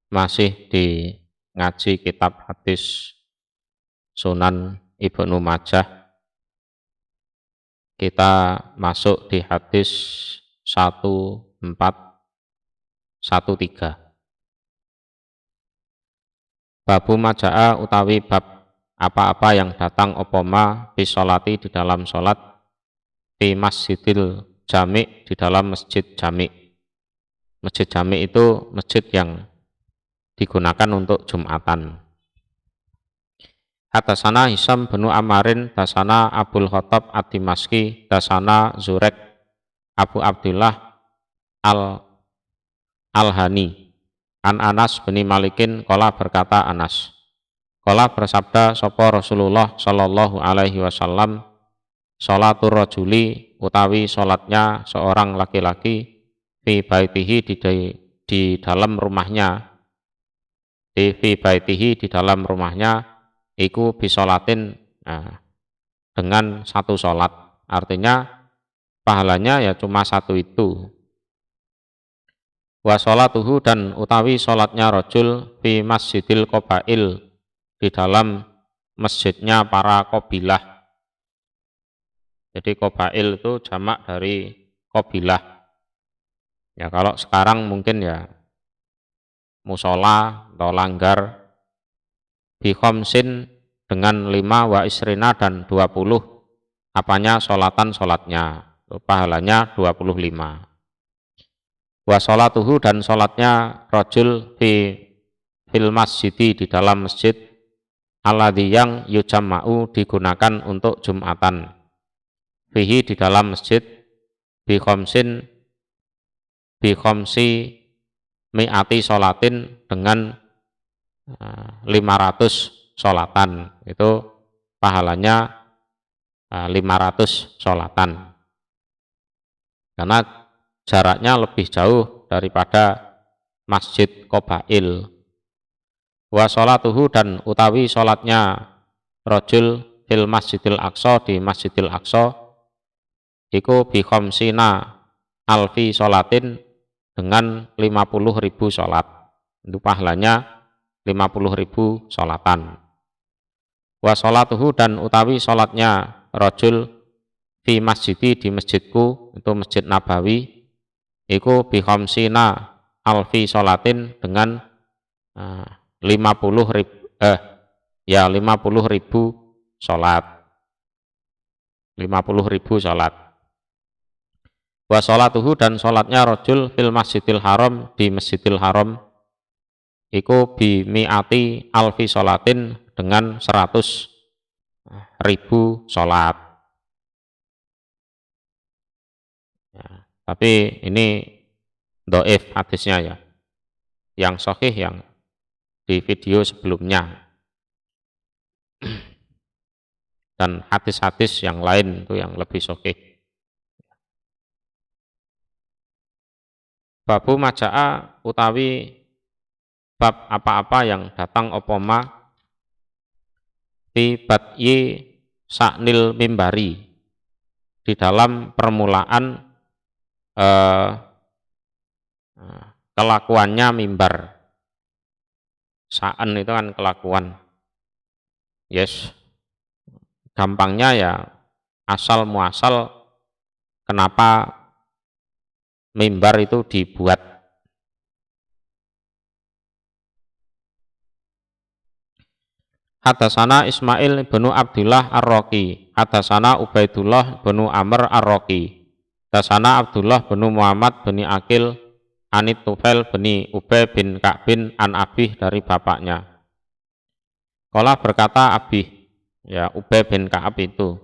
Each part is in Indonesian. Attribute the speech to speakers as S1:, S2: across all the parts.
S1: masih di ngaji kitab hadis Sunan Ibnu Majah. Kita masuk di hadis 1413. Babu maja'a utawi bab apa-apa yang datang opoma bisolati di dalam solat di masjidil jami' di dalam masjid jami'. Masjid jami' itu masjid yang digunakan untuk Jumatan. Hadasana Hisam bin Amarin, dasana Abul Khattab ad-Dimaski, dasana Zurek Abu Abdullah Al-Hani an Anas bin Malikin qala berkata Anas qala bersabda sapa Rasulullah sallallahu alaihi wasallam, sholatur rajuli utawi sholatnya seorang laki-laki fi baitihi di dalam rumahnya, fi baitihi di dalam rumahnya iku bisolatin, dengan satu sholat, artinya pahalanya ya cuma satu itu. Wa sholatuhu dan utawi sholatnya rajul fi masjidil qabail di dalam masjidnya para qabilah. Jadi qabail itu jamak dari qabilah. Ya kalau sekarang mungkin ya musola atau langgar. Bi khamsin dengan 5 wa isrina dan 20 apanya sholatan sholatnya, pahalanya 25. Wa sholatuhu dan sholatnya rajul fil masjidi di dalam masjid alladzi yang yujamma'u digunakan untuk Jumatan, fihi di dalam masjid bi khamsi mi'ati sholatin dengan 500 sholatan, itu pahalanya 500 sholatan karena jaraknya lebih jauh daripada masjid Qabail. Wa sholatuhu dan utawi sholatnya rajul fil masjidil aqsa di masjidil aqsa iku bi khamsina alfi sholatin dengan 50.000 sholat, itu pahalanya 50.000 sholatan. Wa sholatuhu dan utawi sholatnya rajul fi masjidi di masjidku, itu Masjid Nabawi, iku bi khamsina alfi sholatin dengan 50.000 sholat, 50.000 sholat. Wa sholatuhu dan sholatnya rajul fil masjidil haram di masjidil haram iku bi mi'ati alfi sholatin dengan 100.000 sholat. Ya, tapi ini dhaif hadisnya ya. Yang sahih yang di video sebelumnya. Dan hadis-hadis yang lain itu yang lebih sahih. Babu maja'a utawi bab apa-apa yang datang opoma fi badyi saknil mimbari di dalam permulaan kelakuannya mimbar. Sa'an itu kan kelakuan. Yes. Gampangnya ya asal muasal kenapa mimbar itu dibuat. Hadasana Ismail bin Abdullah Ar-Raqi, hadasana Ubaidullah bin Amr Ar-Raqi, hadasana Abdullah bin Muhammad bin Akil Anit Tufail bin Ubay bin Ka'bin an Abih dari bapaknya. Qala berkata Abih, ya Ubay bin Ka'ab itu,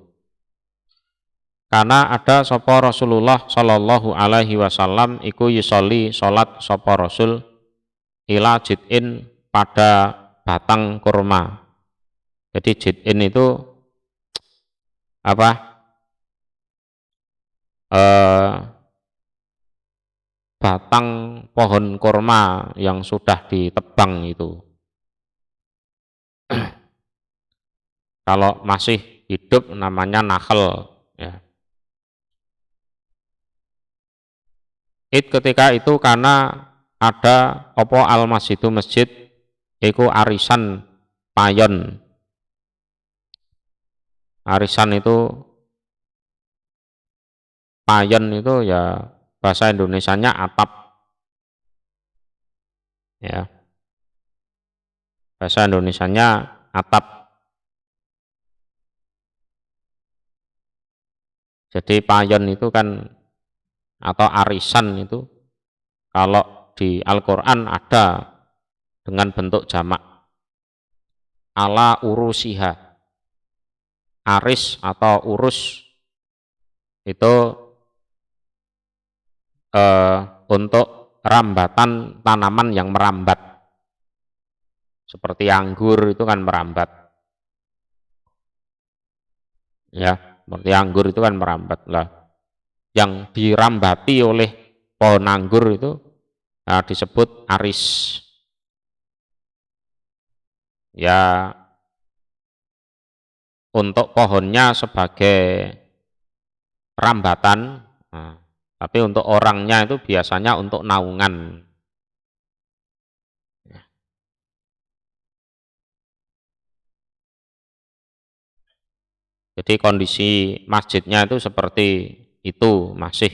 S1: karena ada sapa Rasulullah sallallahu alaihi wasallam iku yusolli salat sapa Rasul ila jid'in pada batang kurma. Jadi jid'in itu apa? Batang pohon kurma yang sudah ditebang itu. Kalau masih hidup namanya nakhel, ya. Ketika itu karena ada apa al masjidu masjid iku arisan payon. Arisan itu payon itu ya bahasa Indonesianya atap ya. Bahasa Indonesianya atap. Jadi payon itu kan atau arisan itu kalau di Al-Qur'an ada dengan bentuk jamak ala urusiha. Aris atau urus itu untuk rambatan tanaman yang merambat. Seperti anggur itu kan merambat. Ya, seperti anggur itu kan merambat lah. Yang dirambati oleh pohon anggur itu disebut aris. Ya, untuk pohonnya sebagai rambatan, tapi untuk orangnya itu biasanya untuk naungan. Jadi kondisi masjidnya itu seperti itu, masih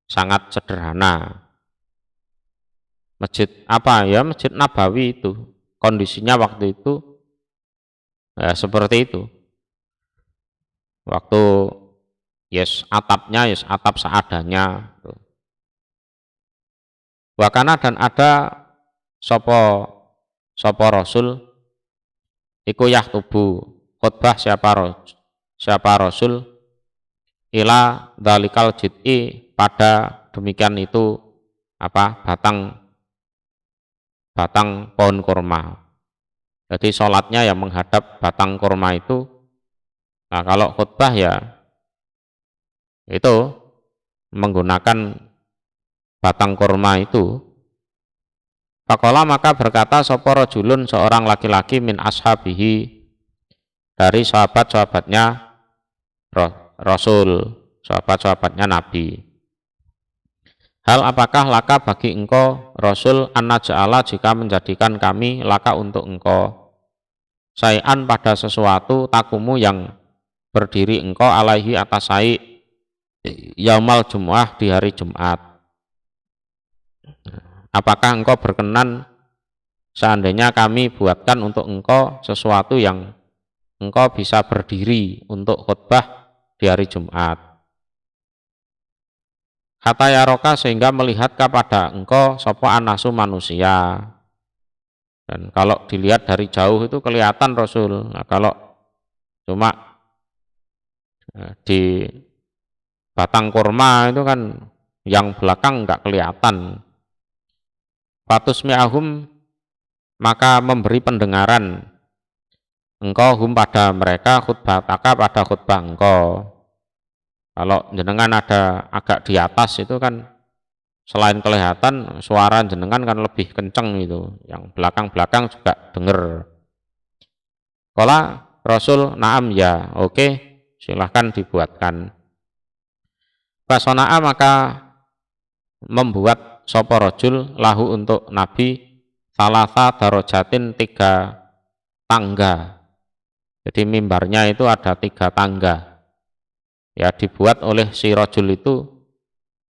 S1: sangat sederhana. Masjid apa ya? Masjid Nabawi itu kondisinya waktu itu ya seperti itu. Waktu atapnya atap seadanya. Wakana dan ada sopo rasul iku yahtubu khutbah siapa rasul ila dalikal jid'i pada demikian itu batang pohon kurma. Jadi sholatnya yang menghadap batang kurma itu. Nah, kalau khutbah ya itu menggunakan batang kurma itu. Faqala maka berkata sapa rajulun seorang laki-laki min ashabihi dari sahabat-sahabatnya Rasul, sahabat-sahabatnya Nabi. Hal apakah laka bagi engkau Rasul an-naj'ala jika menjadikan kami laka untuk engkau sayan pada sesuatu takumu yang berdiri engkau alaihi atas sai yaumal jum'ah di hari Jumat. Apakah engkau berkenan seandainya kami buatkan untuk engkau sesuatu yang engkau bisa berdiri untuk khutbah di hari Jumat. Hatta yaroka sehingga melihat kepada engkau sopo anasu manusia. Dan kalau dilihat dari jauh itu kelihatan Rasul. Nah, kalau cuma di batang kurma itu kan yang belakang enggak kelihatan. Fatus mi'ahum maka memberi pendengaran engkau hum pada mereka khutbataka pada khutbah engkau. Kalau jenengan ada agak di atas itu kan selain kelihatan suara jenengan kan lebih kenceng itu, yang belakang-belakang juga dengar. Kala Rasul naam ya, oke, silahkan dibuatkan. Fasonaa maka membuat sopo rojul lahu untuk Nabi salasa darojatin 3 tangga. Jadi mimbarnya itu ada 3 tangga. Ya dibuat oleh si rojul itu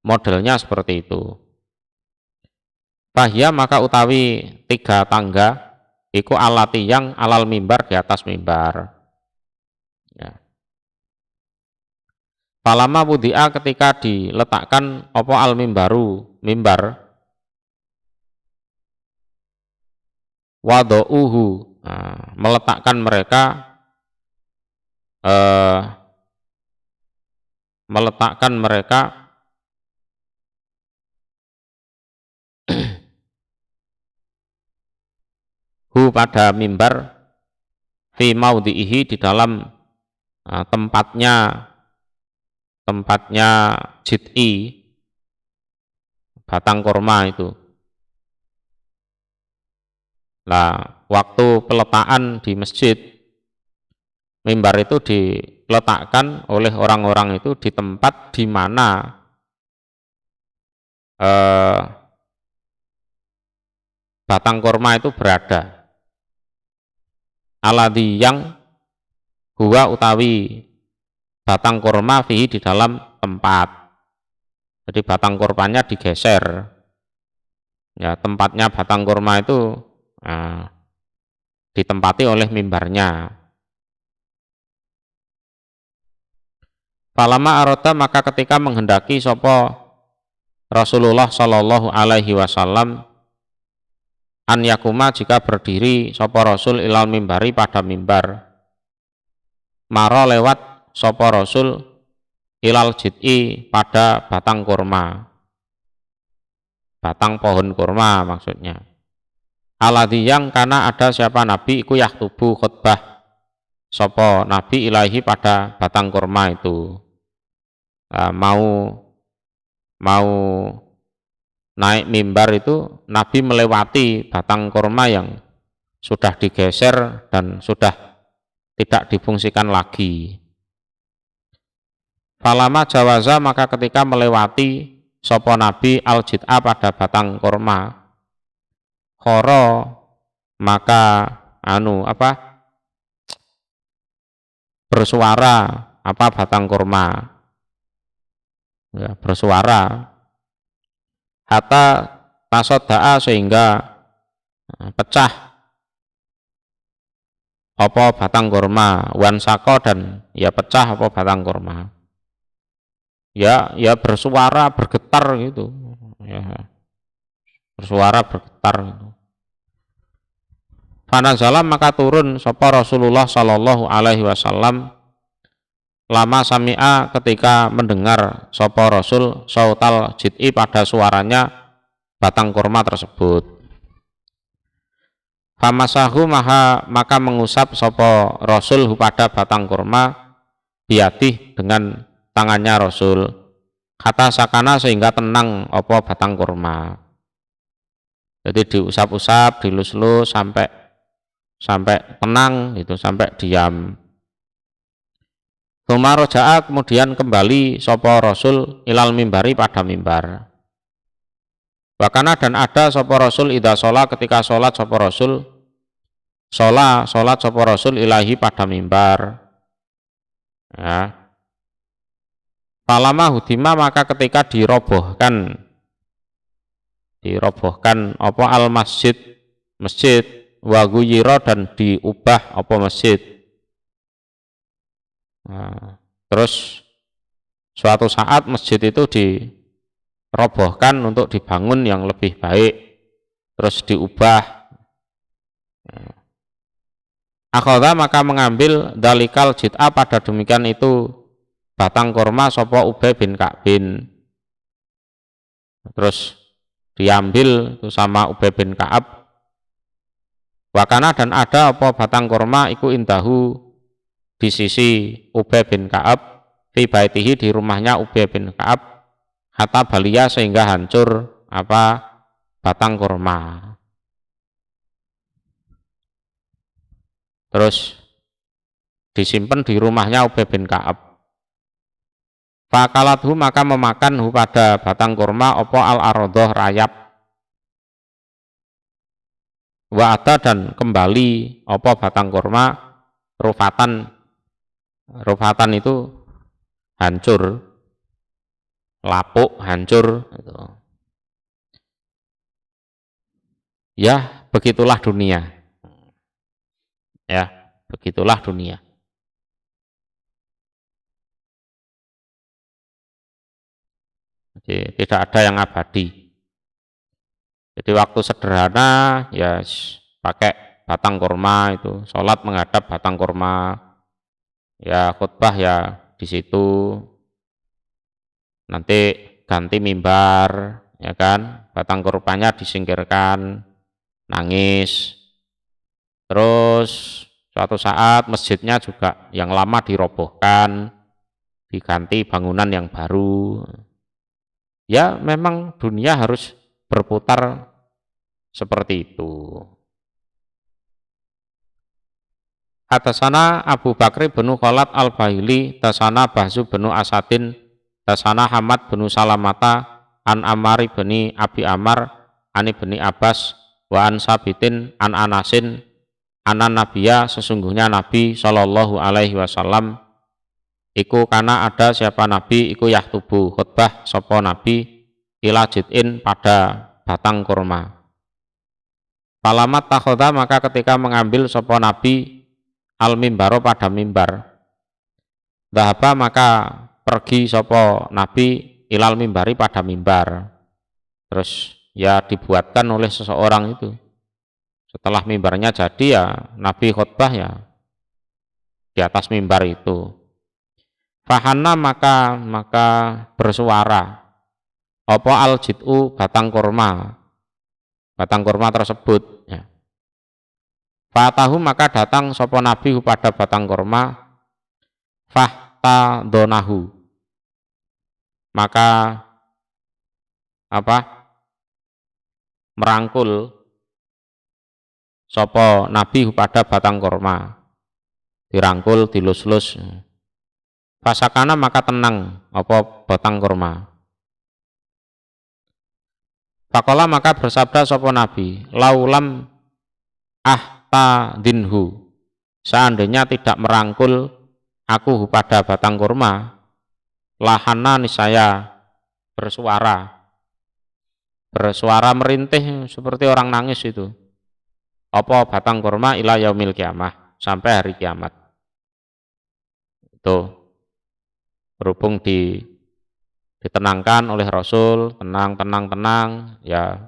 S1: modelnya seperti itu. Fahya maka utawi 3 tangga iku alati yang alal mimbar di atas mimbar. Ya. Palama wudi'a ketika diletakkan opo al mimbaru mimbar wado'uhu meletakkan mereka hu pada mimbar fi maudhihi di dalam tempatnya jid'i batang kurma itu. Nah, waktu peletakan di masjid mimbar itu diletakkan oleh orang-orang itu di tempat di mana batang kurma itu berada. Alladzi yang huwa utawi batang kurma fihi di dalam tempat. Jadi batang kurmanya digeser. Ya, tempatnya batang kurma itu ditempati oleh mimbarnya. Falama arota, maka ketika menghendaki sapa Rasulullah Shallallahu Alaihi Wasallam an yakuma, jika berdiri sapa Rasul ilal mimbari pada mimbar, maro lewat sapa Rasul ilal jid'i pada batang kurma, batang pohon kurma maksudnya. Aladhi yang karena ada siapa Nabi iku yaktubu khutbah sapa Nabi ilahi pada batang kurma itu. Mau naik mimbar itu Nabi melewati batang kurma yang sudah digeser dan sudah tidak difungsikan lagi. Falama jawaza, maka ketika melewati sapa Nabi al-jid'a pada batang kurma, khoro, maka bersuara batang kurma, ya, bersuara hatta tasodda'a, sehingga pecah apa batang kurma, wansako, dan ya pecah apa batang kurma, ya bersuara bergetar gitu, ya bersuara bergetar gitu. Fanazala, maka turun sapa Rasulullah Shallallahu Alaihi Wasallam lama sami'a, ketika mendengar sapa Rasul sautal jid'i pada suaranya batang kurma tersebut. Famasahu, maka mengusap sapa Rasul pada batang kurma biadih, dengan tangannya Rasul, kata sakana, sehingga tenang apa batang kurma. Jadi diusap-usap, dilus-lus sampai tenang gitu, sampai diam. Tsumma roja'a, kemudian kembali sapa Rasul ilal mimbari pada mimbar. Wakana, dan ada sapa Rasul idza sholat, ketika sholat sapa Rasul, sholat sapa Rasul ilahi pada mimbar. Ya. Falama hudima, maka ketika dirobohkan apa al masjid wa guyira, dan diubah apa masjid. Nah, terus suatu saat masjid itu dirobohkan untuk dibangun yang lebih baik, terus diubah. Akhadha, maka mengambil dalikal jid'a pada demikian itu batang kurma sapa Ubay bin Ka'bin. Terus diambil itu sama Ubay bin Ka'ab. Wakana, dan ada apa batang kurma iku indahu di sisi Ubay bin Ka'ab, fi baitihi, di rumahnya Ubay bin Ka'ab, hatta balia, sehingga hancur apa batang kurma. Terus disimpan di rumahnya Ubay bin Ka'ab. Fakalathu, maka memakan pada batang kurma apa al-arodoh, rayap. Wa'ada, dan kembali apa batang kurma rufatan itu hancur, lapuk, hancur gitu. Ya, begitulah dunia. Ya, begitulah dunia. Jadi, tidak ada yang abadi. Jadi waktu sederhana ya pakai batang kurma itu, sholat menghadap batang kurma, ya khutbah ya di situ, nanti ganti mimbar, ya kan, batang kurmanya disingkirkan, nangis. Terus suatu saat masjidnya juga yang lama dirobohkan, diganti bangunan yang baru. Ya memang dunia harus berputar seperti itu. Atasana Abu Bakri bin Khalid al-Bahili, tasana Bahzu bin Asadin, tasana Hamad bin Salamata, an Amari bin Abi Amar, ani bin Abbas, wa an Sabitin an Anasin anan Nabiya sesungguhnya Nabi sallallahu alaihi wasallam iku kana ada siapa Nabi iku yahtubu khutbah sapa Nabi ila jid'in pada batang kurma. Palamat takhoda maka ketika mengambil sapa Nabi al mimbaro pada mimbar. Dhahaba maka pergi sapa Nabi ilal mimbari pada mimbar. Terus ya dibuatkan oleh seseorang itu. Setelah mimbarnya jadi ya Nabi khutbah ya di atas mimbar itu. Fahana maka bersuara apa al jid'u batang kurma tersebut ya. Fatahu maka datang sapa Nabi pada batang kurma fahta donahu maka merangkul sapa Nabi pada batang kurma, dirangkul dilus-lus. Fasakana maka tenang apa batang kurma. Faqala maka bersabda sapa Nabi, laulam ahta dinhu, seandainya tidak merangkul aku pada batang kurma, lahana niscaya bersuara merintih seperti orang nangis itu. Apa batang kurma ila yaumil kiamah, sampai hari kiamat. Itu berhubung ditenangkan oleh Rasul, tenang ya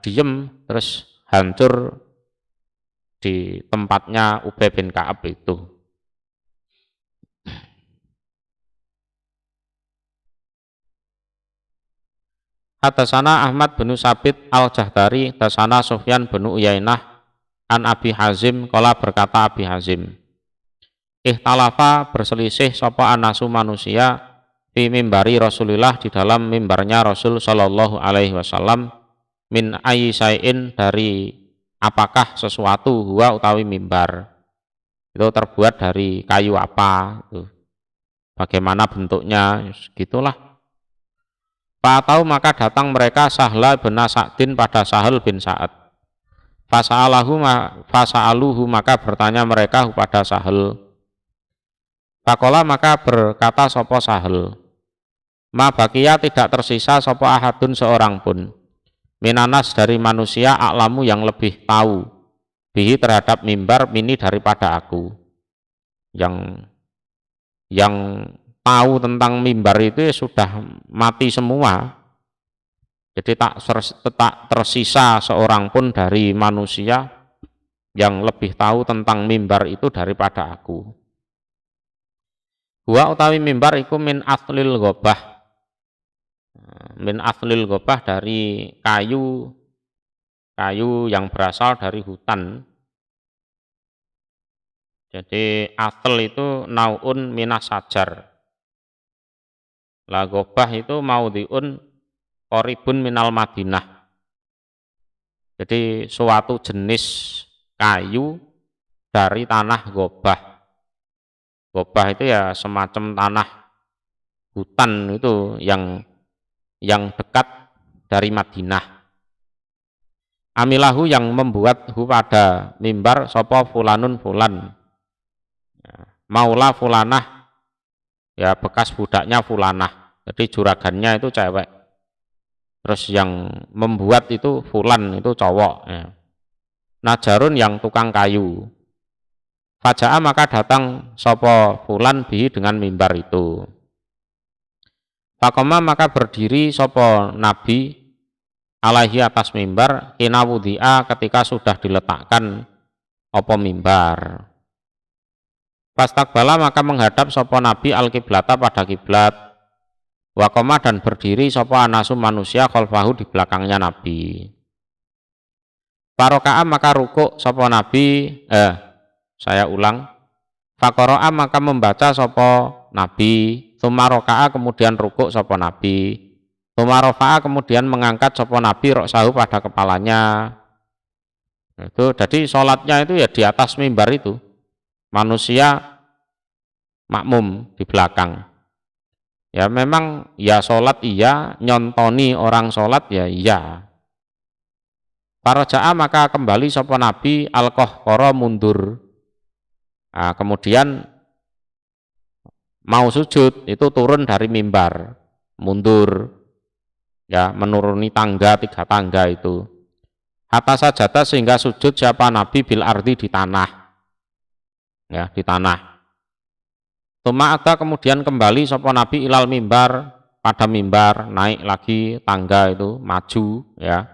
S1: diem terus hancur di tempatnya Ubay bin Ka'ab itu. Hatasana Ahmad bin Sabit al-Jahdari, hatasana Sufyan bin Uyainah an Abi Hazim, qala berkata Abi Hazim, ihtalafa berselisih sapa anasu manusia fi mimbari Rasulillah di dalam mimbarnya Rasul sallallahu alaihi wasallam min ayyi syai'in dari apakah sesuatu huwa utawi mimbar itu terbuat dari kayu apa itu. Bagaimana bentuknya gitulah. Tahu maka datang mereka Sahla bin Sa'din pada Sahal bin Sa'ad. Fasa'aluhu maka bertanya mereka kepada Sahal. Fakola maka berkata sopo Sahal, ma bakia tidak tersisa sopo ahadun seorang pun, minanas dari manusia a'lamu yang lebih tahu, bihi terhadap mimbar mini daripada aku. Yang tahu tentang mimbar itu ya sudah mati semua. Jadi tak tersisa seorang pun dari manusia yang lebih tahu tentang mimbar itu daripada aku. Wa utawi mimbar iku min aslil ghobah. Min aslil ghobah dari kayu yang berasal dari hutan. Jadi asl itu naun minas sajar. La ghobah itu maudhi'un qoribun minal Madinah. Jadi suatu jenis kayu dari tanah ghobah. Ghobah itu ya semacam tanah hutan itu yang dekat dari Madinah. Amilahu yang membuat pada mimbar sapa fulanun fulan. Maula fulanah ya bekas budaknya fulanah. Jadi juragannya itu cewek. Terus yang membuat itu fulan itu cowok ya. Najarun yang tukang kayu. Faja'a maka datang sapa fulan bihi dengan mimbar itu. Fakoma maka berdiri sapa Nabi alaihi atas mimbar inawudhi'a ketika sudah diletakkan apa mimbar. Fastakbala maka menghadap sapa Nabi al-kiblata pada kiblat. Wakoma dan berdiri sapa anasu manusia khalfahu di belakangnya Nabi. Faroka'a maka rukuk sapa Nabi saya ulang. Faqara'a maka membaca sapa Nabi, tsumma raka'a kemudian rukuk sapa Nabi, tsumma rafa'a kemudian mengangkat sapa Nabi ra'sahu pada kepalanya. Itu jadi sholatnya itu ya di atas mimbar itu. Manusia makmum di belakang. Ya memang ya sholat iya, nyontoni orang sholat ya iya. Faraja'a maka kembali sapa Nabi al-Qahqara mundur. Nah, kemudian mau sujud itu turun dari mimbar, mundur, ya menuruni tangga 3 tangga itu. Hatta sajada sehingga sujud siapa Nabi bil ardi di tanah, ya di tanah. Tuma ada kemudian kembali sapa Nabi ilal mimbar, pada mimbar naik lagi tangga itu maju, ya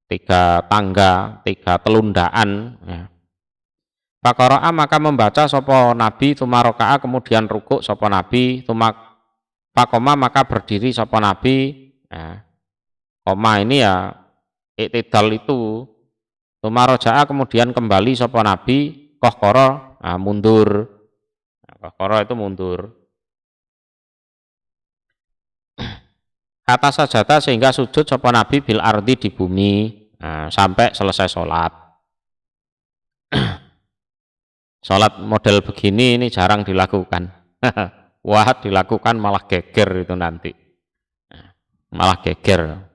S1: 3 tangga, 3 telundaan, ya. Faqara'a maka membaca sapa Nabi, tuma raka'a kemudian rukuk sapa Nabi, tuma faqoma maka berdiri sapa Nabi. Ya. Koma ini ya iktidal itu, tuma raja'a kemudian kembali sapa Nabi, qahqara mundur. Qahqara itu mundur. Kata sajata sehingga sujud sapa Nabi bil ardi di bumi, sampai selesai sholat. Sholat model begini ini jarang dilakukan. Wah, dilakukan malah geger itu nanti. Malah geger.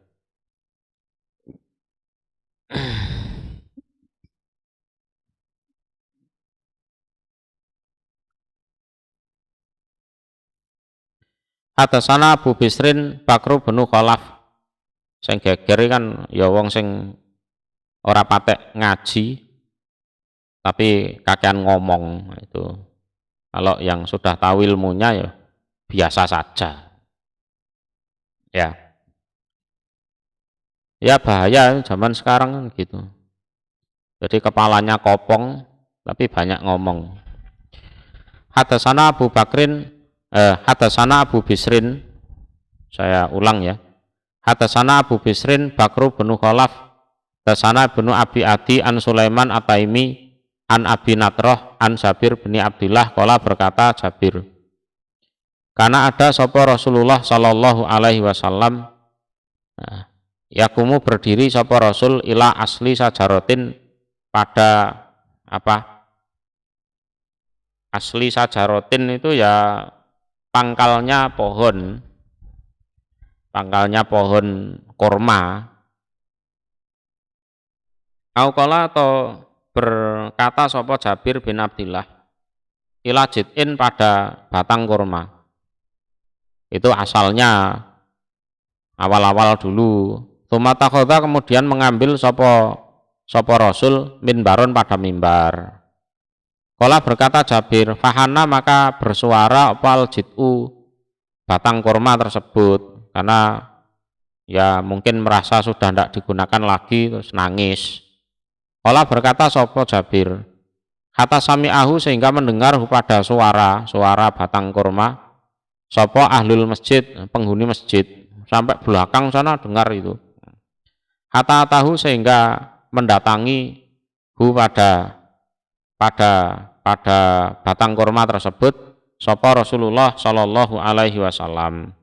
S1: Atasana Abu Bisrin Bakru benu Khalaf. Sing geger kan ya wong sing ora patek ngaji tapi kakean ngomong itu. Kalau yang sudah tahu ilmunya ya biasa saja. Ya. Ya bahaya zaman sekarang kan gitu. Jadi kepalanya kopong tapi banyak ngomong. Hadatsana Abu Bakrin hadatsana Abu Bisrin, saya ulang ya. Hadatsana Abu Bisrin Bakru benu Khalaf, hadatsana benu Abi Adi an Sulaiman Ataimi an Abi Natroh an Jabir bin Abdillah qala berkata Jabir, karena ada sapa Rasulullah sallallahu alaihi wasallam, yakumu berdiri sapa Rasul ila asli sajarotin pada apa? Asli sajarotin itu ya pangkalnya pohon korma. Auqala atau berkata sapa Jabir bin Abdillah ila jid'in pada batang korma. Itu asalnya awal-awal dulu. Tsumma takhadha kemudian mengambil sapa Rasul minbaron pada mimbar. Qala berkata Jabir, fahana maka bersuara opal jid'u batang korma tersebut, karena ya mungkin merasa sudah tidak digunakan lagi terus nangis. Qala berkata sapa Jabir, hatta sami'ahu sehingga mendengar pada suara batang korma sapa ahlul masjid, penghuni masjid, sampai belakang sana dengar itu. Hatta tahu sehingga mendatangi pada batang korma tersebut sapa Rasulullah sallallahu alaihi wasallam.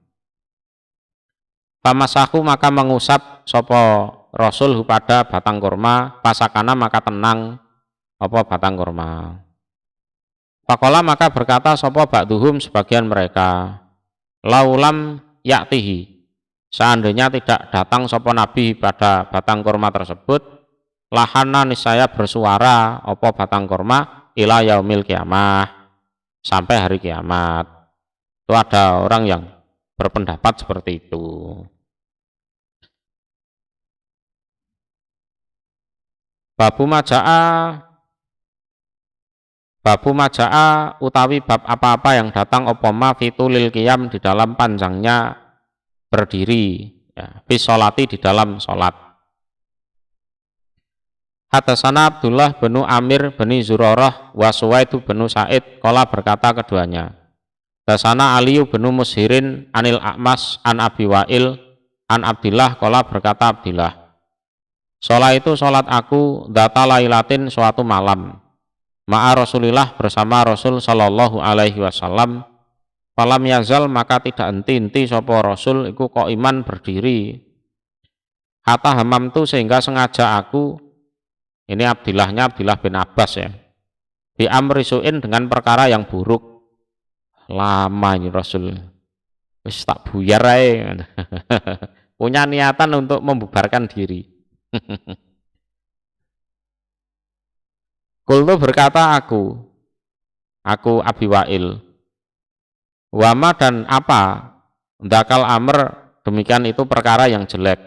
S1: Pamasahu maka mengusap sapa Rasul pada batang korma, pasakana maka tenang apa batang korma. Faqala maka berkata sapa ba'duhum sebagian mereka, laulam yaktihi, seandainya tidak datang sapa Nabi pada batang korma tersebut, lahana niscaya bersuara apa batang korma ila yaumil kiamah, sampai hari kiamat. Itu ada orang yang berpendapat seperti itu. Babu maja'a utawi bab apa-apa yang datang opoma fitulil qiyam di dalam panjangnya berdiri, ya, fi sholati di dalam sholat. Hadatsana Abdullah bin Amir bin Zurarah wa Suwaid bin Sa'id qala berkata keduanya. Hadatsana Ali bin Mushirin anil A'mas an Abi Wa'il an Abdillah qala berkata Abdillah. Sholat itu sholat aku data lailatin suatu malam ma'a Rasulillah bersama Rasul sallallahu alaihi wasallam. Falam yazal maka tidak henti-henti sapa Rasul iku qaiman berdiri. Hatta hamamtu sehingga sengaja aku, ini Abdillah bin Abbas ya, bi amri su'in dengan perkara yang buruk. Lama ini Rasul wis tak buyar ae. Punya niatan untuk membubarkan diri. Kultu berkata aku Abi Wa'il, wama dan apa, dakal amr, demikian itu perkara yang jelek.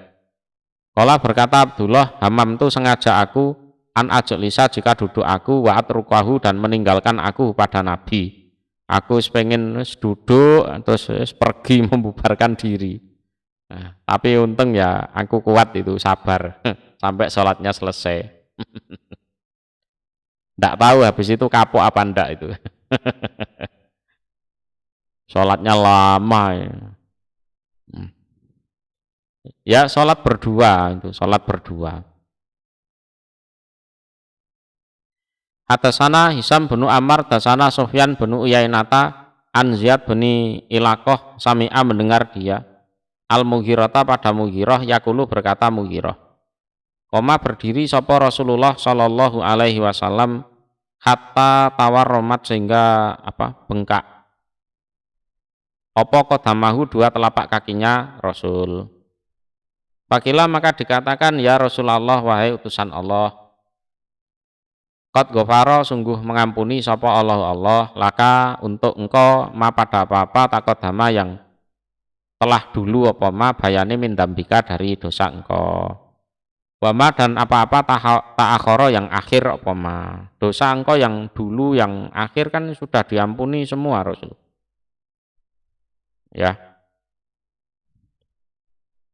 S1: Kala berkata Abdullah, hamam tu sengaja aku an ajlisa jika duduk aku wa atrukahu dan meninggalkan aku pada Nabi. Aku pengen duduk terus pergi membubarkan diri. Nah, tapi untung ya aku kuat itu, sabar sampai sholatnya selesai. Nggak tahu habis itu kapok apa ndak itu. Sholatnya lama ya. Ya sholat berdua itu, sholat berdua. Atasana Hisam bin Ammar, dasana Sufyan bin Uyainata, an Ziyad bin Ilakoh, sami'a mendengar dia, al-Mughirata pada Mughirah, yakulu berkata Mughirah, koma berdiri sapa Rasulullah sallallahu alaihi wasallam, hatta tawarromat sehingga bengkak. Apa qadamahu dua telapak kakinya Rasul. Fakila maka dikatakan, ya Rasulullah wahai utusan Allah, qad ghafara sungguh mengampuni sapa Allah laka untuk engkau ma pada apa-apa taqaddama yang telah dulu apa ma bayane min dambika dari dosa engkau. Wama dan apa-apa ta'akhara yang akhir apa ma. Dosa engkau yang dulu yang akhir kan sudah diampuni semua Rasul. Ya.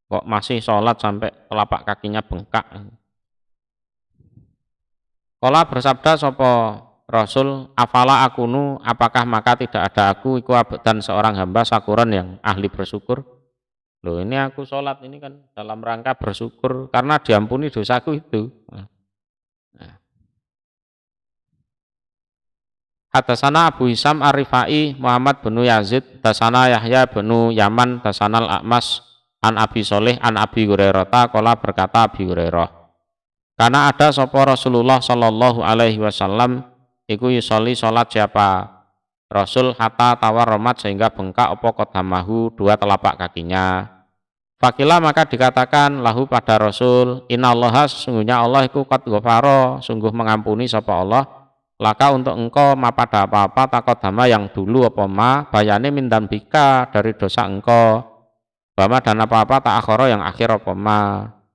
S1: Kok masih sholat sampai telapak kakinya bengkak. Kala bersabda sapa Rasul, afala akunu, apakah maka tidak ada aku iku abdan seorang hamba sakuran yang ahli bersyukur. Loh ini aku sholat ini kan dalam rangka bersyukur karena diampuni dosaku itu. Hadasana Abu Hisam Ar-Rifai Muhammad bin Yazid, dasana Yahya bin Yaman, dasana Al-A'mas an Abi Soleh an Abi Hurairah, kala berkata Abi Hurairah, karena ada sapa Rasulullah sallallahu alaihi wasallam iku yusolli salat siapa Rasul hatta tawarromat sehingga bengkak apa qadamahu dua telapak kakinya. Fakila maka dikatakan lahu pada Rasul, innallaha sesungguhnya Allah iku qad ghafara sungguh mengampuni sapa Allah laka untuk engkau ma pada apa-apa taqaddama yang dulu apa ma bayane min dambika dari dosa engkau, bama dan apa-apa ta'akhara yang akhir apa ma.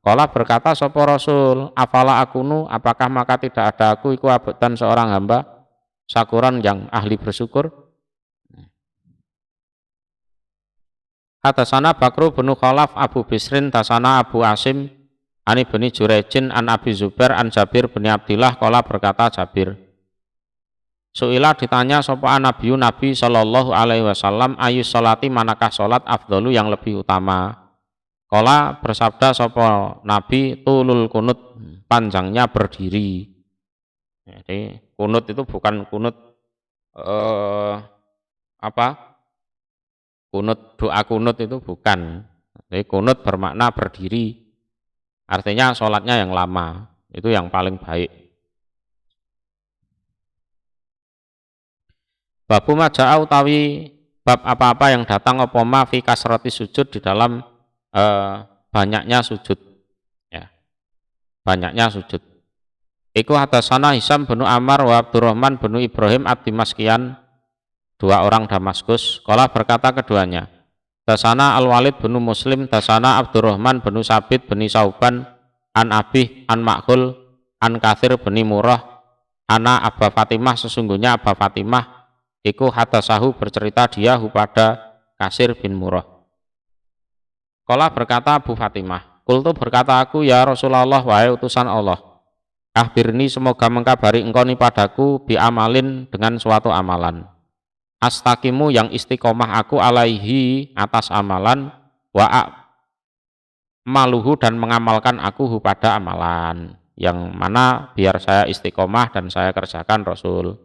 S1: Kala berkata sapa Rasul, afala akunu, apakah maka tidak ada aku iku abdan seorang hamba sakuran yang ahli bersyukur. Hadasana Bakru bin Khalaf Abu Bisrin, tasana Abu Asim ani bin Jurejin an Abi Zubair an Jabir bin Abdillah, kala berkata Jabir, suila ditanya sapa Nabi sallallahu alaihi wasallam, ayu sholati manakah salat afdalu yang lebih utama. Kala bersabda sapa Nabi, tulul kunut, panjangnya berdiri. Jadi kunut itu bukan kunut kunut, doa kunut itu bukan. Jadi kunut bermakna berdiri. Artinya sholatnya yang lama, itu yang paling baik. Babu maja'a utawi bab apa-apa yang datang apa ma fi kasrati sujud di dalam banyaknya sujud, ya, banyaknya sujud. Iku hadasana Hisam bin Ammar wa Abdurrahman bin Ibrahim ad-Dimaskian, dua orang Damaskus. Kala berkata keduanya, dasana Al-Walid bin Muslim, dasana Abdurrahman bin Sabit bin Sauban, an Abih, an Makhul, an Kathir bin Murrah, ana Aba Fatimah, sesungguhnya Aba Fatimah iku hadasahu bercerita dia pada Kasir bin Murrah. Kala berkata Abu Fatimah, kultu berkata aku, ya Rasulullah wahai utusan Allah, akhbirni semoga mengkabari engkau ni padaku bi amalin dengan suatu amalan, astaqimu yang istiqomah aku alaihi atas amalan, wa maluhu dan mengamalkan aku pada amalan yang mana biar saya istiqomah dan saya kerjakan Rasul.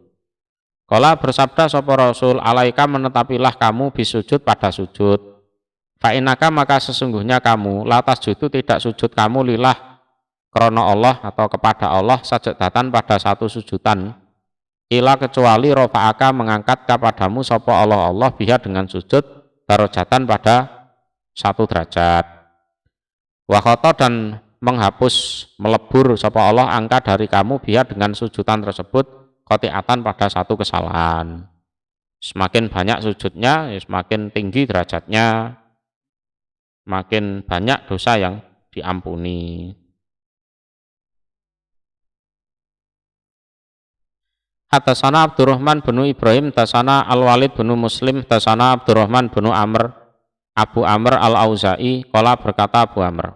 S1: Kala bersabda sapa Rasul, alaika menetapilah kamu bisujud pada sujud. Fa'inaka maka sesungguhnya kamu latas judu tidak sujud kamu lillah krono Allah atau kepada Allah sajadatan pada satu sujudan, ila kecuali rofa'aka mengangkat kepadamu sapa Allah biha dengan sujud darajatan pada satu derajat. Wa khata dan menghapus melebur sapa Allah angka dari kamu biha dengan sujudan tersebut qati'atan pada satu kesalahan. Semakin banyak sujudnya, ya semakin tinggi derajatnya, makin banyak dosa yang diampuni. Hadasana Abdurrahman bin Ibrahim, hadasana Al-Walid bin Muslim, hadasana Abdurrahman bin Amr, Abu Amr Al-Auza'i, qala berkata Abu Amr.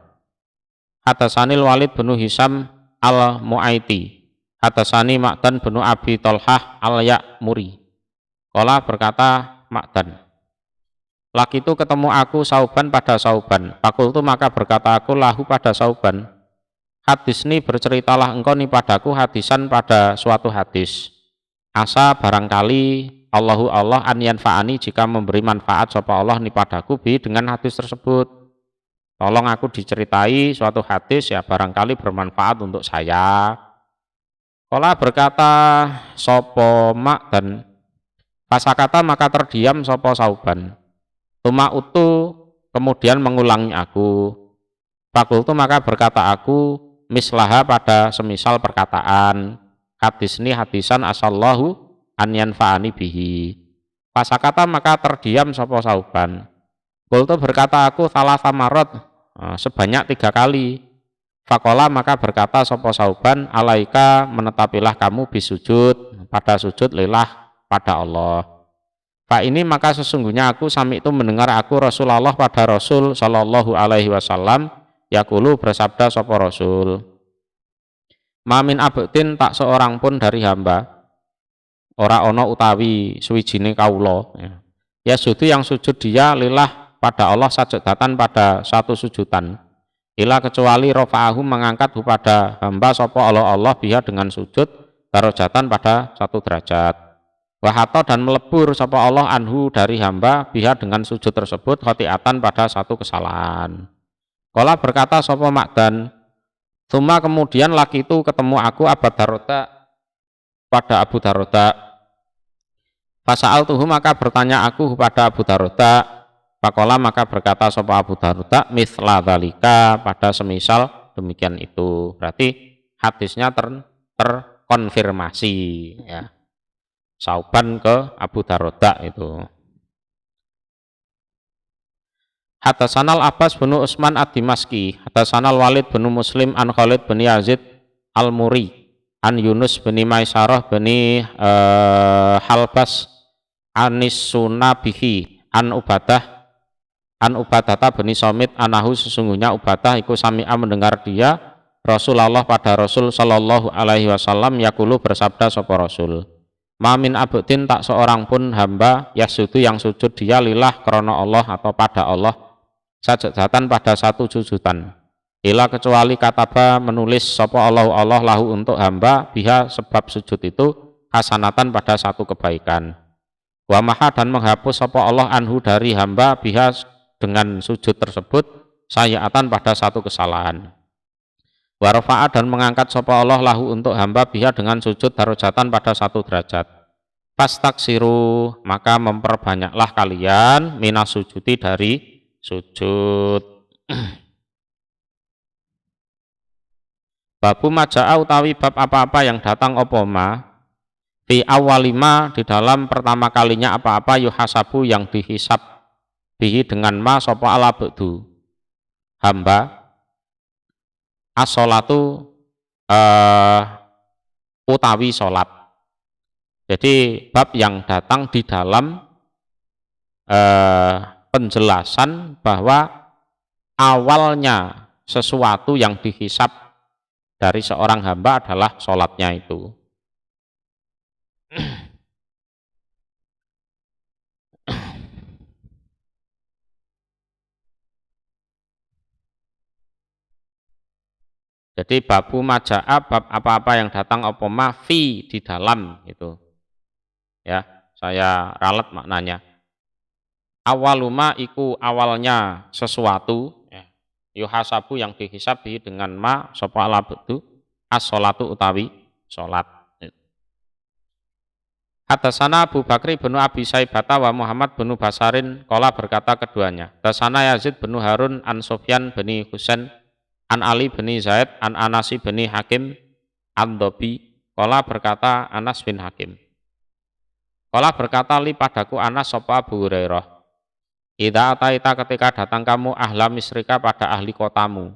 S1: Hadasanil Walid bin Hisam Al-Mu'aiti, hadasani Ma'dan bin Abi Tolhah Al-Ya'muri, qala berkata Ma'dan. Laki itu ketemu aku Sauban pada Sauban, fakultu maka berkata aku lahu pada Sauban, hadis ini berceritalah engkau nih padaku hadisan pada suatu hadis. Asa barangkali Allahu Allah an yanfa'ani jika memberi manfaat sapa Allah nih padaku bi dengan hadis tersebut. Tolong aku diceritai suatu hadis ya barangkali bermanfaat untuk saya. Kala berkata sapa mak dan pasakata maka terdiam sapa Sauban. Tuma utu kemudian mengulangi aku. Fakultu maka berkata aku mislaha pada semisal perkataan. Hadis ini hadisan asallahu an yanfa'ani bihi. Pasakata maka terdiam sapa Sauban. Qultu berkata aku thalatha marot, sebanyak 3 kali. Fakola maka berkata sapa Sauban, alaika menetapilah kamu bisujud pada sujud lillah pada Allah. Fa ini maka sesungguhnya aku sami itu mendengar aku Rasulullah pada Rasul sallallahu alaihi wasallam yaqulu bersabda sapa Rasul. Mamin abdin tak seorang pun dari hamba ora ono utawi suwijine kawula ya sudu yang sujud dia lillah pada Allah sajadatan pada satu sujudan ila kecuali rafa'ahu mengangkat pada hamba sapa Allah biha dengan sujud darajatan pada satu derajat wahato dan melebur sapa Allah anhu dari hamba biha dengan sujud tersebut khati'atan pada satu kesalahan. Qala berkata sapa Ma'dan, Tuma kemudian laki itu ketemu aku Abu Darda pada Abu Darda. Fasa'al tuhu maka bertanya aku kepada Abu Darda. Pakola maka berkata sapa Abu Darda mithla dzalika pada semisal demikian itu. Berarti hadisnya terkonfirmasi ya. Sauban ke Abu Darda itu. Hadasanal Abbas bin Utsman ad-Dimaski, hadasanal Walid bin Muslim an Khalid bin Yazid al-Muri, an Yunus bin Maisarah bin Halbas anis Sunabihi an Ubadata bin Somit anahu sesungguhnya Ubadah iku sami'a mendengar dia Rasulullah pada Rasul sallallahu alaihi wasallam yaqulu bersabda sapa Rasul. Mamin abdin tak seorang pun hamba yasudu yang sujud dia lillah krana Allah atau pada Allah sajadatan pada satu sujudan ila kecuali kataba menulis sapa Allah lahu untuk hamba biha sebab sujud itu hasanatan pada satu kebaikan wa maha dan menghapus sapa Allah anhu dari hamba biha dengan sujud tersebut sayiatan pada satu kesalahan wa rafa'a dan mengangkat sapa Allah lahu untuk hamba biha dengan sujud darajatan pada satu derajat fastaksiru maka memperbanyaklah kalian minas sujudi dari sujud. Babu maja'a utawi bab apa-apa yang datang apa ma fi awalima di dalam pertama kalinya apa-apa yuhasabu yang dihisab bihi dengan ma sapa ala ba'du hamba as-sholatu utawi sholat. Jadi bab yang datang di dalam penjelasan bahwa awalnya sesuatu yang dihisab dari seorang hamba adalah sholatnya itu. Jadi babu maja'a bab apa-apa yang datang apa ma fi di dalam itu. Ya, saya ralat maknanya. Awaluma iku awalnya sesuatu ya. Yuhasabu yang dihisabi dengan ma sapa ala bedu as-sholatu utawi sholat. Hadasana Abu Bakri bin Abi Saibata wa Muhammad bin Basarin qala berkata keduanya. Hadasana Yazid bin Harun an Sufyan bin Husain An Ali bin Zaid an Anas bin Hakim Ad-Dhabi qala berkata Anas bin Hakim. Qala berkata li padaku Anas sapa Abu Hurairah. Idza ataita ketika datang kamu ahla misrika pada ahli kotamu.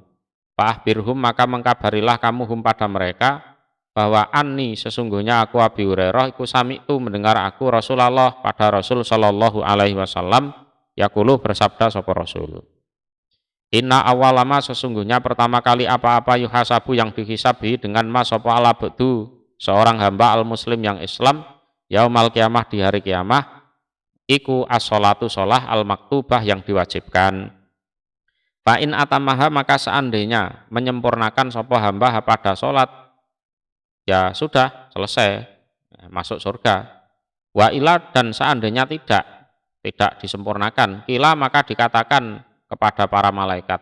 S1: Fa'akhbirhum maka mengkabarilah kamu hum pada mereka bahwa anni sesungguhnya aku Abu Hurairah iku sami'tu mendengar aku Rasulullah pada Rasul sallallahu alaihi wasallam yaqulu bersabda sapa Rasul. Inna awalama sesungguhnya pertama kali apa-apa yuhasabu yang dihisabi dengan ma sapa ala abdu seorang hamba al muslim yang Islam yaumal kiamah di hari kiamah iku as-sholatu sholah al maktubah yang diwajibkan. Fa in atamaha maka seandainya menyempurnakan sapa hamba pada sholat ya sudah selesai masuk surga. Wa ila dan seandainya tidak disempurnakan kila maka dikatakan kepada para malaikat.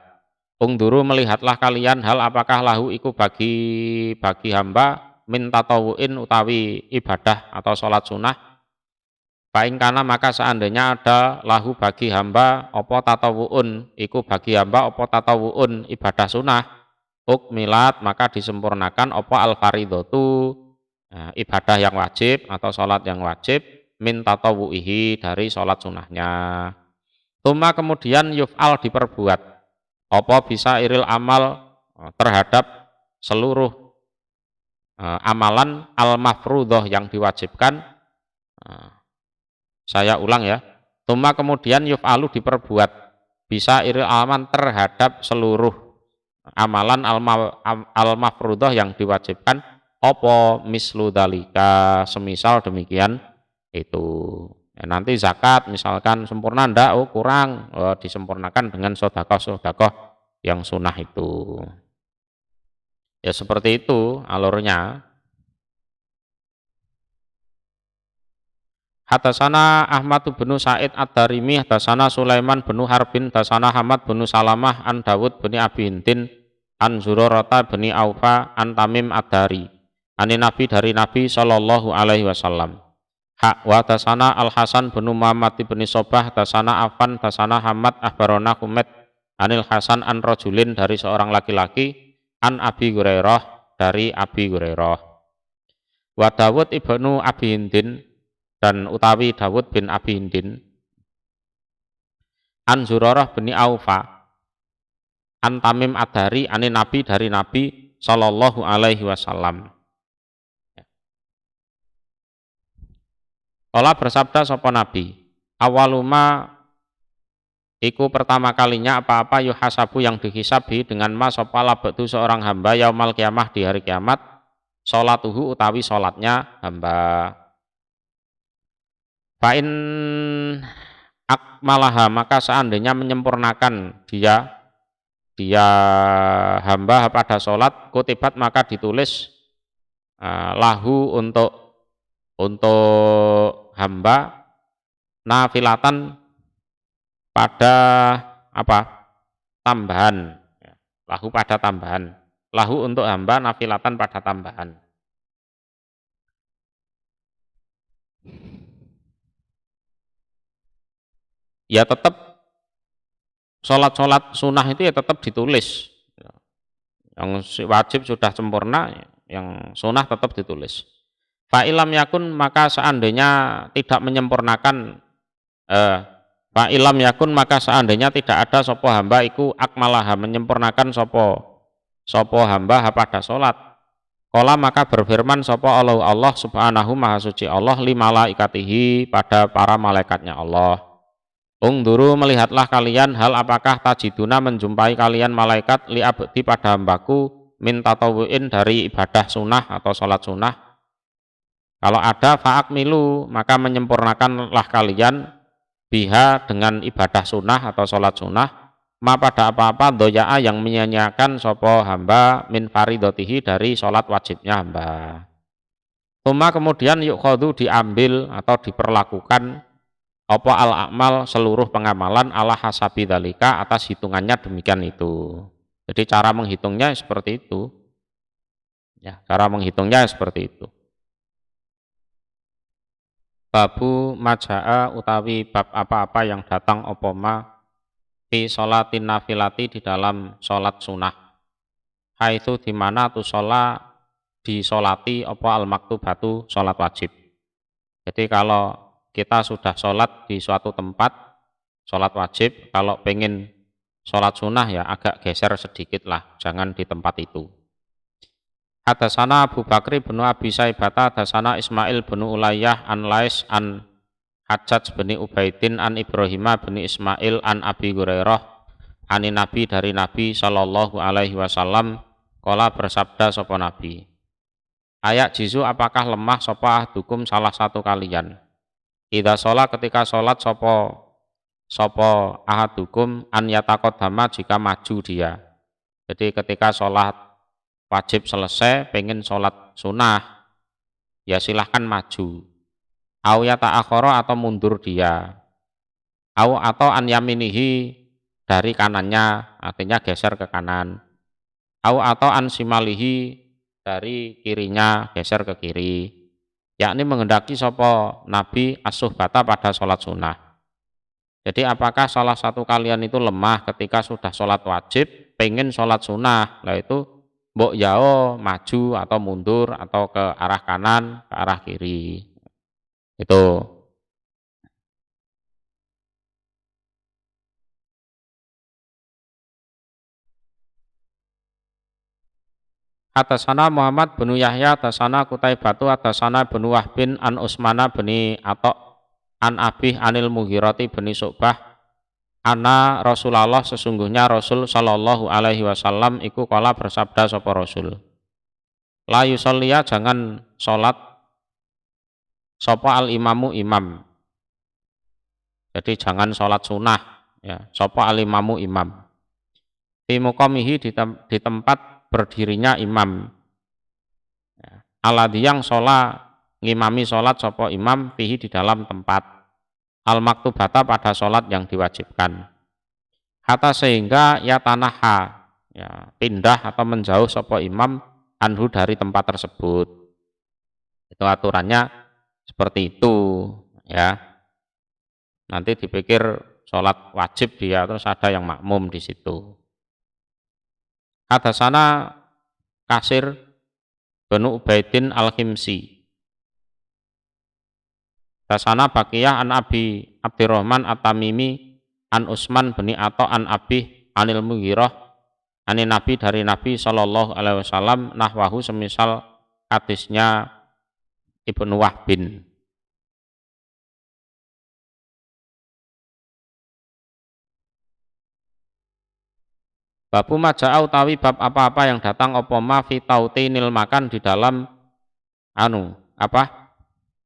S1: Ungduru melihatlah kalian hal apakah lahu iku bagi hamba min tatawuin utawi ibadah atau sholat sunnah. Fa'ingkana maka seandainya ada lahu bagi hamba opo tatawuun iku bagi hamba opo tatawuun ibadah sunnah ukmilat maka disempurnakan opo al faridatu ibadah yang wajib atau sholat yang wajib min tatawuihi dari sholat sunnahnya. Tuma kemudian yuf'al diperbuat apa bisa iril amal terhadap seluruh amalan al-mafrudhah yang diwajibkan. Saya ulang ya. Tuma kemudian yuf'alu diperbuat bisa iril amal terhadap seluruh amalan al-mafrudhah yang diwajibkan apa mislu dalika semisal demikian itu. Ya, nanti zakat misalkan sempurna ndak, kurang, disempurnakan dengan sedekah yang sunnah itu. Ya seperti itu alurnya. Hadasana Ahmad bin Sa'id Ad-Darimi, hadasana Sulaiman bin Harbin, hadasana Hamad bin Salamah an Dawud bin Abi Hintin an Zurarata bin Aufa an Tamim Ad-Dari. Ani Nabi dari Nabi sallallahu alaihi wasallam. Hak wa tasana Al-Hasan bin Muhammad bin Sobah tasana Afan tasana Hamad ahbarona Humed anil Hasan an rajulin dari seorang laki-laki an Abi Hurairah dari Abi Hurairah. Wa Dawud ibnu Abi Hindin dan utawi Dawud bin Abi Hindin an Zurarah bin Aufa an Tamim Ad-Dari ani Nabi dari Nabi sallallahu alaihi wasallam. Kala bersabda sapa Nabi, awaluma iku pertama kalinya apa-apa yuhasabu yang dihisabi dengan ma sapa labdu seorang hamba yaumal kiamah di hari kiamat, sholatuhu utawi sholatnya hamba. Fa'in akmalaha maka seandainya menyempurnakan dia hamba pada sholat, kutibat maka ditulis lahu untuk hamba nafilatan pada apa? Tambahan. Lahu pada tambahan. Lahu untuk hamba nafilatan pada tambahan. Ya tetap sholat-sholat sunnah itu ya tetap ditulis. Yang wajib sudah sempurna, yang sunnah tetap ditulis. Fa'ilam yakun maka seandainya tidak menyempurnakan fa'ilam yakun maka seandainya tidak ada sopo hamba iku akmalaha menyempurnakan sopo hamba pada sholat. Qala maka berfirman sopo Allah subhanahu maha suci Allah li malaikatihi pada para malaikatnya Allah. Ungduru melihatlah kalian hal apakah tajiduna menjumpai kalian malaikat li abdi pada hambaku min tatawuin dari ibadah sunnah atau sholat sunnah. Kalau ada fa'akmilu maka menyempurnakanlah kalian biha dengan ibadah sunnah atau sholat sunnah ma pada apa-apa doya'a yang menyanyiakan sopo hamba min faridotihi dari sholat wajibnya hamba. Tuma kemudian yukhadu diambil atau diperlakukan apa al-akmal seluruh pengamalan ala hasabi dalika atas hitungannya demikian itu. Jadi cara menghitungnya seperti itu. Ya, cara menghitungnya seperti itu. Babu maja'a utawi bab apa-apa yang datang opoma fi sholatin nafilati di dalam sholat sunnah. haitsu di mana tu disolati apa al maktubatu salat wajib. Jadi kalau kita sudah sholat di suatu tempat sholat wajib, kalau pengen sholat sunnah ya agak geser sedikit lah, jangan di tempat itu. Hadasana Abu Bakri bin Abi Saibata, hadasana Ismail bin Ulayyah an Lais an Hajjaj bin Ubaidin an Ibrahimah bin Ismail an Abi Hurairah ani Nabi dari Nabi sallallahu alaihi wasallam qala bersabda sapa Nabi. Ayak jizu apakah lemah sapa ahdukum salah satu kalian. Idza sholat ketika sholat sapa ahadukum an yataqaddama jika maju dia. Jadi ketika sholat wajib selesai pengen sholat sunnah ya silahkan maju. Au yata'akhara atau mundur dia. Au atau an yaminihi dari kanannya artinya geser ke kanan. Au atau an simalihi dari kirinya geser ke kiri. Yakni menghendaki sapa Nabi as-suhbata pada sholat sunnah. Jadi apakah salah satu kalian itu lemah ketika sudah sholat wajib, pengen sholat sunnah, lah itu mbok yao maju atau mundur atau ke arah kanan, ke arah kiri. Itu. Atasana Muhammad bin Yahya, atasana Kutaibatu, atasana bin Wahbin, an Usmana bin Atok, an Abih anil Mughirati bin Syu'bah, ana Rasulullah sesungguhnya Rasul sallallahu alaihi wasallam iku kala bersabda sapa Rasul. La yusolliya jangan salat sapa al imamu imam. Jadi jangan salat sunnah ya, sapa al imamu imam. Fi muqamihi di tempat berdirinya imam. Ya. Aladhi yang ngimami sholat sapa imam fihi di dalam tempat al maktubata pada sholat yang diwajibkan. Hatta sehingga ya tanaha ya, pindah atau menjauh sapa imam anhu dari tempat tersebut. Itu aturannya seperti itu ya. Nanti dipikir sholat wajib dia terus ada yang makmum di situ. Hadasana Kasir bin Ubaidin al-Himsi. Hadasana Baqiyah an Abi Abdurrahman at-Tamimi an Utsman bin Atha an Abi anil Mughirah ani Nabi dari Nabi sallallahu alaihi wasallam nahwahu semisal hadisnya Ibnu Wahbin. Babu maja'a utawi bab apa-apa yang datang apa ma fi tautinil makan di dalam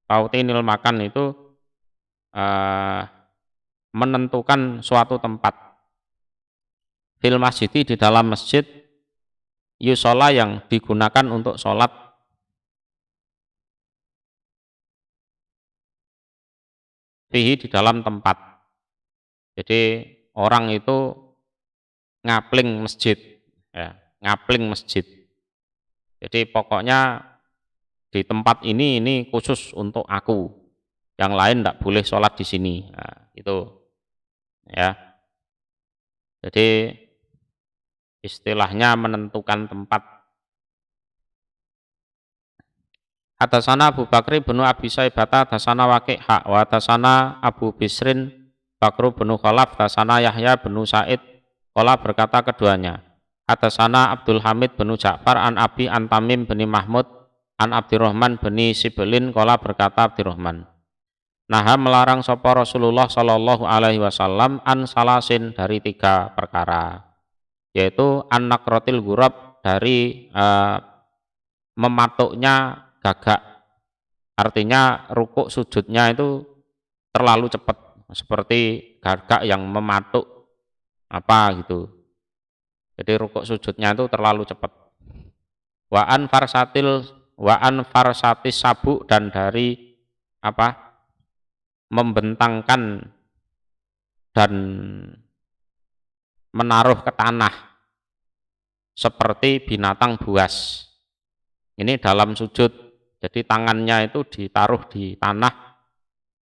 S1: tautinil makan itu menentukan suatu tempat fil masjid di dalam masjid yusola yang digunakan untuk sholat fihi di dalam tempat. Jadi orang itu ngapling masjid ya, ngapling masjid. Jadi pokoknya di tempat ini khusus untuk aku, yang lain tidak boleh sholat di sini. Nah, itu ya. Jadi istilahnya menentukan tempat. Hadasana Abu Bakri bin Abi Saibata, hadasana Waqi' wa hadasana Abu Bisrin Bakru bin Khalaf, hadasana Yahya bin Sa'id. Qala berkata keduanya, hadasana Abdul Hamid bin Ja'far an Abi an Tamim bin Mahmud an Abdurrahman bin Siblin. Qala berkata Abdurrahman, naha melarang sapa Rasulullah sallallahu alaihi wasallam an salasin dari 3 perkara, yaitu an nakrotil gurab dari mematuknya gagak, artinya rukuk sujudnya itu terlalu cepat, seperti gagak yang mematuk apa gitu. Jadi rukuk sujudnya itu terlalu cepat. Wa an farsatis sabuk, dan dari membentangkan dan menaruh ke tanah seperti binatang buas. Ini dalam sujud. Jadi tangannya itu ditaruh di tanah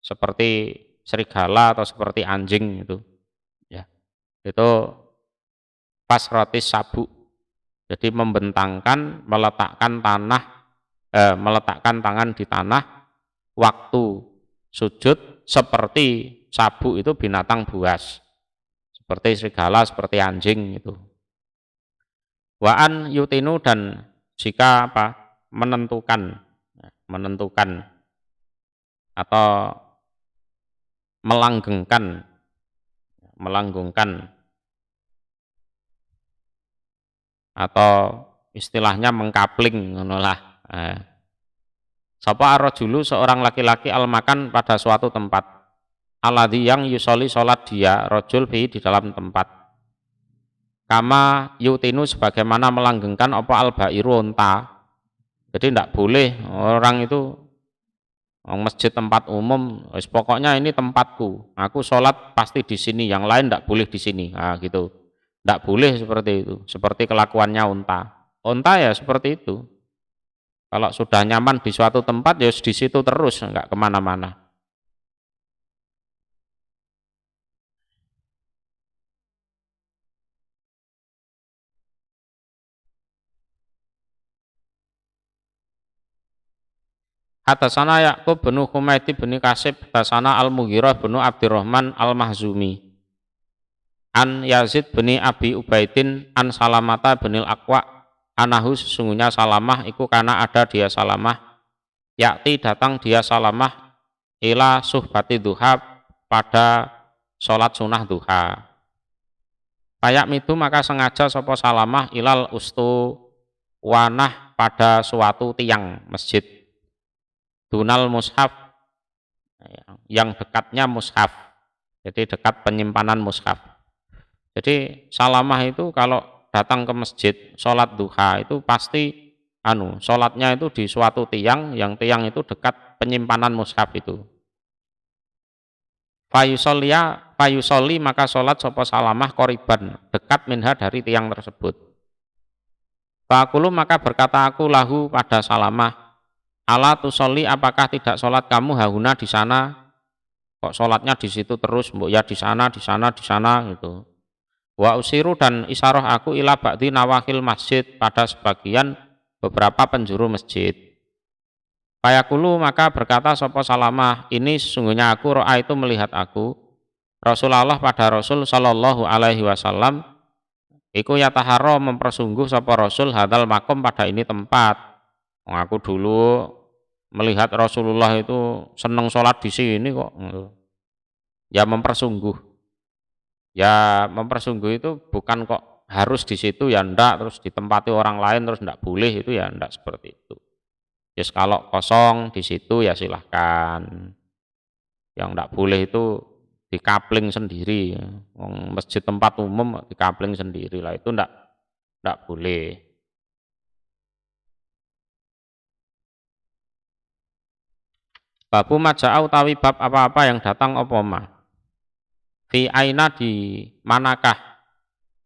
S1: seperti serigala atau seperti anjing itu. Itu fasrotis sabuk. Jadi membentangkan, meletakkan tangan di tanah waktu sujud seperti sabuk itu binatang buas, seperti serigala, seperti anjing itu. Waan yutinu, dan jika menentukan atau melanggengkan atau istilahnya mengkapling ngono lah. Sapa ar-rajulu, seorang laki-laki, al-makan pada suatu tempat, alladzi yang yusoli salat dia rajul fi di dalam tempat, kama yutinu sebagaimana melanggengkan apa al-bairu unta. Jadi tidak boleh orang itu masjid tempat umum, pokoknya ini tempatku, aku sholat pasti di sini, yang lain tidak boleh di sini, gitu. Tidak boleh seperti itu, seperti kelakuannya unta. Unta ya seperti itu. Kalau sudah nyaman di suatu tempat ya di situ terus, enggak kemana-mana. Hatasana Ya'qub bin Humaidi bin Kasib, hatasana Al-Mughirah bin Abdurrahman Al-Mahzumi, an Yazid bin Abi Ubaidin, an Salamata bin Al-Aqwa, anahu sesungguhnya Salamah iku kana ada dia Salamah, yakti datang dia Salamah, ila suhbati duha pada sholat sunnah duha. Payak mitu maka sengaja sopo Salamah ilal ustu wanah pada suatu tiang masjid, dunal mushaf, yang dekatnya mushaf, jadi dekat penyimpanan mushaf. Jadi Salamah itu kalau datang ke masjid sholat duha itu pasti sholatnya itu di suatu tiang, yang tiang itu dekat penyimpanan mushaf itu. Fayusolli maka sholat sopo Salamah koriban, dekat minha dari tiang tersebut. Faqulu maka berkata aku lahu pada Salamah, ala tusolli, apakah tidak sholat kamu hahuna di sana? Kok sholatnya di situ terus, mbok ya di sana gitu. Wa usiru, dan isaroh aku ila ba'di nawahil masjid, pada sebagian beberapa penjuru masjid. Fayaqulu maka berkata sapa Salamah, ini sesungguhnya aku ro'a itu melihat aku Rasulullah pada Rasul sallallahu alaihi wasallam iku yataharro mempersungguh sapa Rasul hadal makom pada ini tempat. Aku dulu melihat Rasulullah itu seneng sholat di sini kok. Ya mempersungguh. Ya mempersungguh itu bukan kok harus di situ ya ndak, terus ditempati orang lain terus ndak boleh, itu ya ndak seperti itu. Yes, kalau kosong di situ ya silahkan. Yang ndak boleh itu dikapling sendiri. Masjid tempat umum dikapling sendiri lah, itu ndak boleh. Babu maja'au tawi bab apa-apa yang datang apa ma. Fi aina, di manakah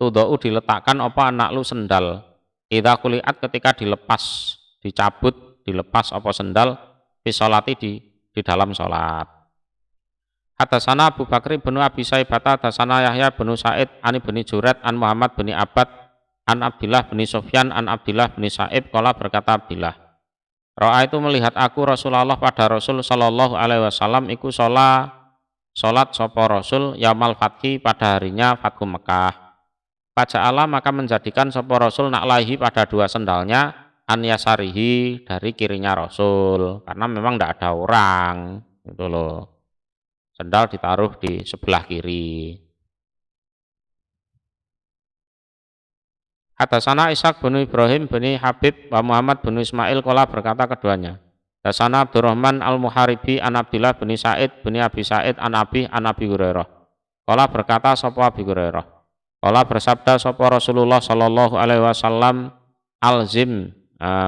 S1: tudau diletakkan apa anak lu sendal. Idza kuliat, ketika dilepas, dicabut, dilepas apa sendal, fi sholati di dalam sholat. Hadasana Abu Bakri bin Abi Saibah, hadasana Yahya bin Sa'id, an bin Jurat, an Muhammad bin Abbad, an Abdillah bin Sufyan, an Abdillah bin Sa'ib, qala berkata Abdillah, ro'a itu melihat aku Rasulullah pada Rasul sallallahu alaihi wasallam iku sholat sapa Rasul yaumal fathi, pada harinya Fathu Mekah. Faja'ala maka menjadikan sapa Rasul naklaihi pada dua sendalnya, an yasarihi dari kirinya Rasul, karena memang tidak ada orang itu loh. Sendal ditaruh di sebelah kiri. Hadasana Ishaq bin Ibrahim bin Habib wa Muhammad bin Ismail, qala berkata keduanya. Hadasana Abdurrahman al-Muharibi an Abdillah bin Sa'id bin Abi Sa'id an Abi Hurairah. Qala berkata sapa Abi Hurairah. Qala bersabda sapa Rasulullah sallallahu alaihi wasallam, alzim,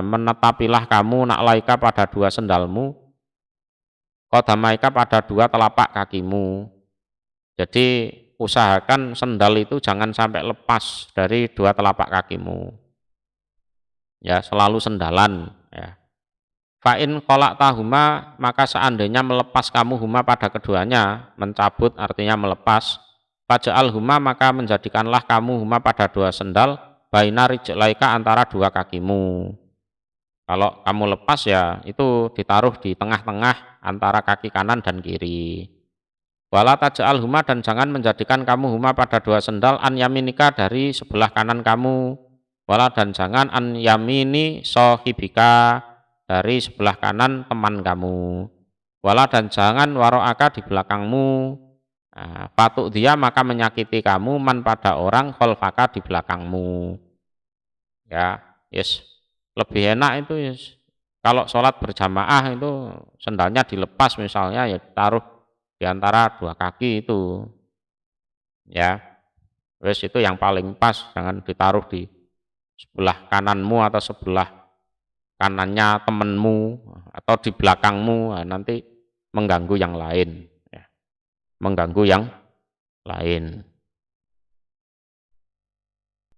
S1: menetapilah kamu naklaika pada dua sendalmu, qadamaika pada dua telapak kakimu. Jadi usahakan sendal itu jangan sampai lepas dari dua telapak kakimu. Ya, selalu sendalan ya. Fa'in kolak tahuma, maka seandainya melepas kamu huma pada keduanya, mencabut artinya melepas. Faja'al huma, maka menjadikanlah kamu huma pada dua sendal, baina rijlaika antara dua kakimu. Kalau kamu lepas ya itu ditaruh di tengah-tengah antara kaki kanan dan kiri. Wala taj'al huma, dan jangan menjadikan kamu huma pada dua sendal an yaminika dari sebelah kanan kamu. Wala, dan jangan an yamini sohibika dari sebelah kanan teman kamu. Wala, dan jangan waro'aka di belakangmu. Patuk dia maka menyakiti kamu man pada orang kholfaka di belakangmu. Ya, yes. Lebih enak itu yes. Kalau sholat berjamaah itu sendalnya dilepas misalnya ya taruh di antara dua kaki itu. Ya. Wes itu yang paling pas, jangan ditaruh di sebelah kananmu atau sebelah kanannya temenmu atau di belakangmu, nanti mengganggu yang lain, ya. Mengganggu yang lain.